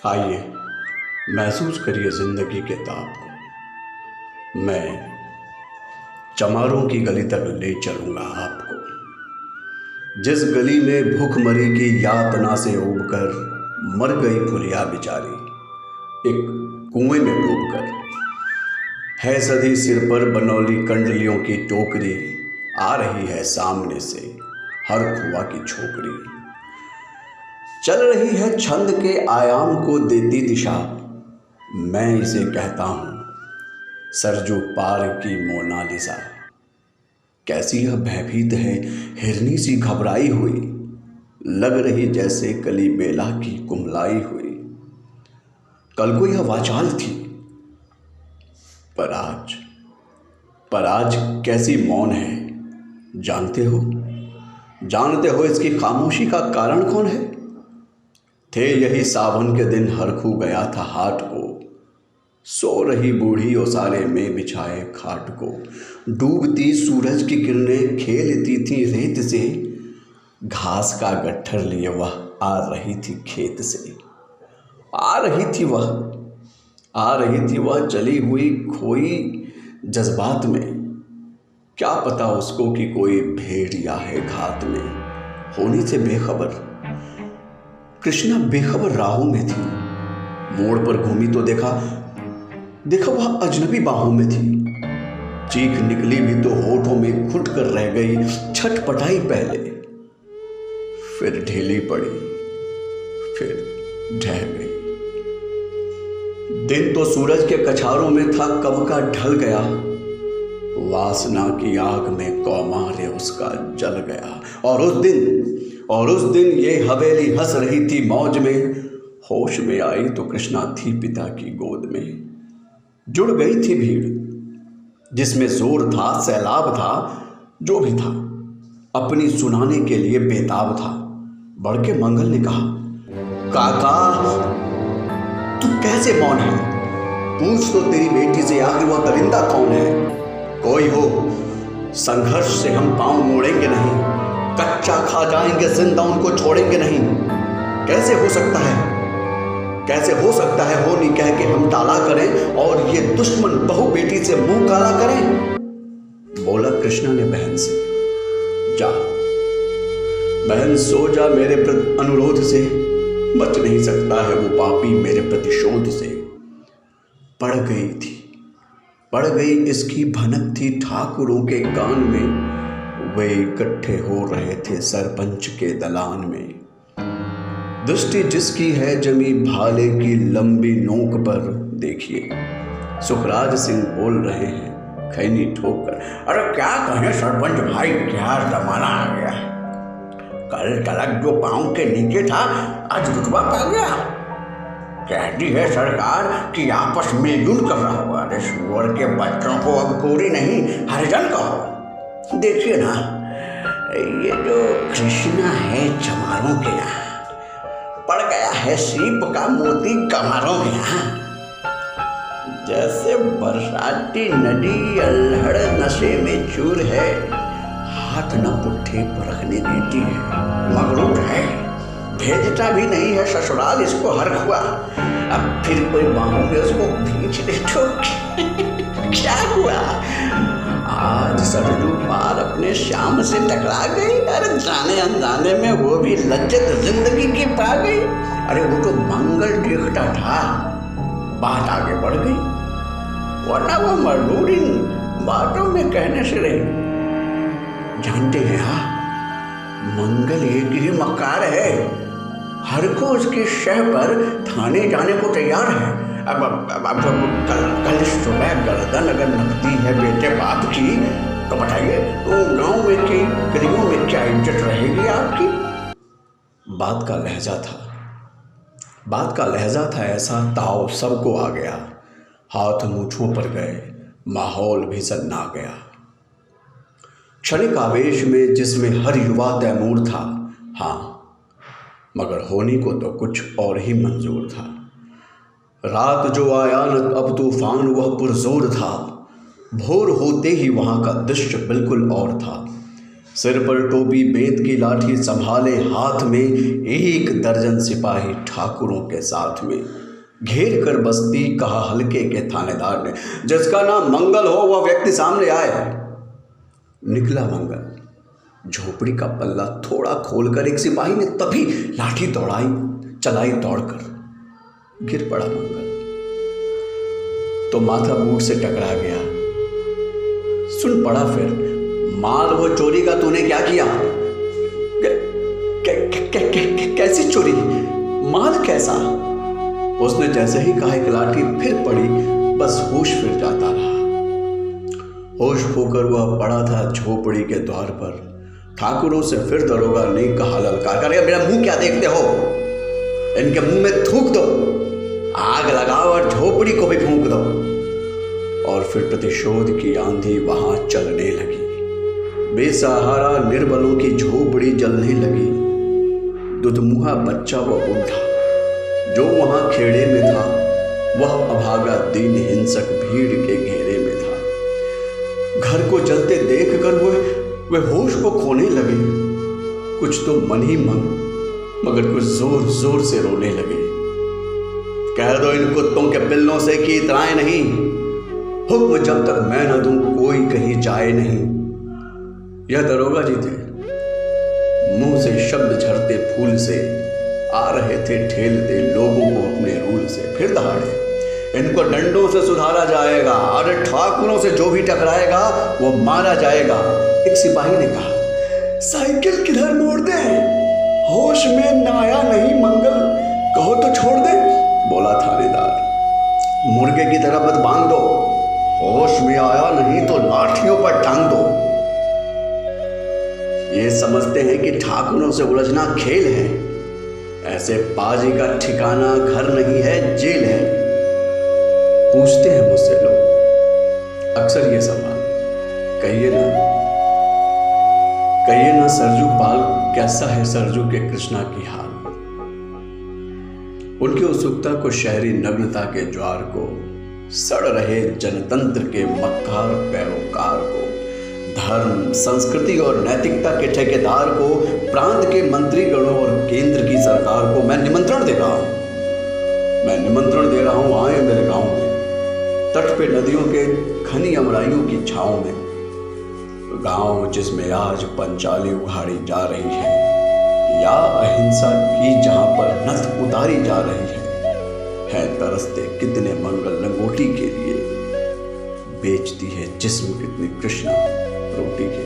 आइए महसूस करिए जिंदगी के ताप को। मैं चमारों की गली तक ले चलूंगा आपको, जिस गली में भूखमरी की यातना से उबकर मर गई फुलिया बेचारी एक कुएं में डूबकर। है सधी सिर पर बनौली कंडलियों की टोकरी, आ रही है सामने से हर खुआ की छोकरी। चल रही है छंद के आयाम को देती दिशा, मैं इसे कहता हूँ सरजू पार की मोनालिसा। कैसी यह भयभीत है हिरनी सी घबराई हुई, लग रही जैसे कली बेला की कुम्हलाई हुई। कल को यह वाचाल थी, पर आज कैसी मौन है। जानते हो इसकी खामोशी का कारण कौन है? थे यही सावन के दिन हर खू गया था हाट को, सो रही बूढ़ी ओसारे में बिछाए खाट को। डूबती सूरज की किरणें खेलती थी रेत से, घास का गट्ठर लिए वह आ रही थी खेत से। आ रही थी वह चली हुई खोई जज्बात में, क्या पता उसको कि कोई भेड़िया है घात में। होने से बेखबर कृष्णा बेखबर राहों में थी, मोड़ पर घूमी तो देखा वह अजनबी बाहों में थी। चीख निकली भी तो होठों में घुट कर रह गई, छटपटाई पहले फिर ढीली पड़ी, फिर ढह गई। दिन तो सूरज के कछारों में था, कब का ढल गया। वासना की आग में कौमार्य उसका जल गया। और उस दिन ये हवेली हंस रही थी मौज में, होश में आई तो कृष्णा थी पिता की गोद में। जुड़ गई थी भीड़ जिसमें जोर था, सैलाब था, जो भी था अपनी सुनाने के लिए बेताब था। बढ़ के मंगल ने कहा, काका तू कैसे मौन है? पूछ तो तेरी बेटी से आखिर वह दरिंदा कौन है? कोई हो, संघर्ष से हम पांव मोड़ेंगे नहीं, कच्चा खा जाएंगे जिंदा उनको छोड़ेंगे नहीं। कैसे हो सकता है हो नहीं कह के हम टाला करें और ये दुश्मन बहू बेटी से मुंह काला करें? बोला कृष्णा ने बहन से, जा बहन सो जा, मेरे प्रति अनुरोध से बच नहीं सकता है वो पापी मेरे प्रतिशोध से। पड़ गई इसकी भनक थी ठाकुरों के कान में, वे इकट्ठे हो रहे थे सरपंच के दलान में। दृष्टि जिसकी है जमी भाले की लंबी नोक पर, देखिए सुखराज सिंह बोल रहे हैं खैनी ठोकर, अरे क्या कहें सरपंच भाई, क्या जमाना आ गया। कल तलक जो पांव के नीचे था आज रुतबा पा गया। कहती है सरकार कि आपस में मिलजुल कर रहो। अरे सुअर के बच्चों को अब कोरी नहीं हरिजन कहो। देखिए ना, ये जो कृष्णा है चमारों के यहाँ पड़ गया है सीप का मोती कमारों के यहाँ। जैसे बरसाती नदी अल्हड़ नशे में चूर है, हाथ न पुट्ठे पर रखने देती है। मगरूर है, भेजता भी नहीं है ससुराल इसको हर खुआ। अब फिर कोई बाहों में उसको खींच दे तो क्या हुआ? आज सरजू पार अपने श्याम से टकरा गई। अरे जाने अनजाने में वो भी लज्जत जिंदगी की पा गई। अरे वो तो मंगल देखता था, बात आगे बढ़ गई, वरना वो मजबूर इन बातों में कहने से रही। जानते हैं हाँ, मंगल एक ही मक्कार है, हर को उसकी शह पर थाने जाने को तैयार है। अब कल सुबह गर्दन अगर नकदी है बेटे बाप की, तो बताइए तो गांव में की गलियों में क्या इज्जत रहेगी आपकी? बात का लहजा था ऐसा, ताव सबको आ गया, हाथ मूछों पर गए, माहौल भी सन्ना गया। क्षणिक आवेश में जिसमें हर युवा तैमूर था, हाँ, मगर होने को तो कुछ और ही मंजूर था। रात जो आया न अब तूफान वह पुरजोर था, भोर होते ही वहाँ का दृश्य बिल्कुल और था। सिर पर टोपी, बेत की लाठी संभाले हाथ में, 1 दर्जन सिपाही ठाकुरों के साथ में। घेर कर बस्ती कहा हल्के के थानेदार ने, जिसका नाम मंगल हो वह व्यक्ति सामने आए। निकला मंगल। झोपड़ी का पल्ला थोड़ा खोलकर एक सिपाही ने तभी लाठी चलाई दौड़कर। गिर पड़ा मंगल तो माथा बूट से टकरा गया। सुन पड़ा फिर, माल वो चोरी का तूने क्या किया? कैसी चोरी? माल कैसा? उसने जैसे ही कहा एक लाठी फिर पड़ी, बस होश फिर जाता रहा। होश होकर वह पड़ा था झोपड़ी के द्वार पर। ठाकुरों से फिर दरोगा ने कहा ललकार कर, मेरा मुंह क्या देखते हो? इनके मुंह में थूक दो, आग लगाओ और झोपड़ी को भी फूंक दो। और फिर प्रतिशोध की आंधी वहां चलने लगी। बेसहारा निर्बलों की झोपड़ी जलने लगी। दुधमुहा बच्चा व बुढ़ा जो वहां खेड़े में था, वह अभागा दीन हिंसक भीड़ के घेरे में था। घर को जलते देखकर वे होश को खोने लगे। कुछ तो मन ही मन, मगर कुछ जोर जोर से रोने लगे। कह दो इन कुत्तों के पिल्लों से कि इतराए नहीं, हुक्म जब तक मैं न दूं कोई कहीं जाए नहीं। यह दरोगा जी थे। मुंह से शब्द झरते फूल से आ रहे थे ठेलते लोगों को अपने रूल से। फिर दहाड़े, इनको डंडों से सुधारा जाएगा, अरे ठाकुरों से जो भी टकराएगा वो मारा जाएगा। एक सिपाही ने कहा, साइकिल किधर मोड़ दे, होश में न आया नहीं मंगल, कहो तो छोड़ दे। बोला थानेदार, मुर्गे की तरह मत बांध दो, होश में आया नहीं तो लाठियों पर टांग दो। ये समझते हैं कि ठाकुरों से उलझना खेल है। ऐसे बाजी का ठिकाना घर नहीं है, जेल है। पूछते हैं मुझसे लोग अक्सर ये सवाल, कहिए ना सरजू पाल, कैसा है सरजू के कृष्णा की हाल। उनकी उत्सुकता को, शहरी नग्नता के ज्वार को, सड़ रहे जनतंत्र के मक्कार पैरोकार को, धर्म, संस्कृति और नैतिकता के ठेकेदार को, प्रांत के मंत्रीगणों और केंद्र की सरकार को मैं निमंत्रण दे रहा हूं, आए मेरे गांव में, तट पे नदियों के घनी अमराइयों की छांव में। गांव जिसमें आज पंचाली उघाड़ी जा रही है, या अहिंसा की जहां पर नथ उतारी जा रही है तरसते कितने मंगल लंगोटी के लिए, बेचती है जिस्म कितनी कृष्णा रोटी के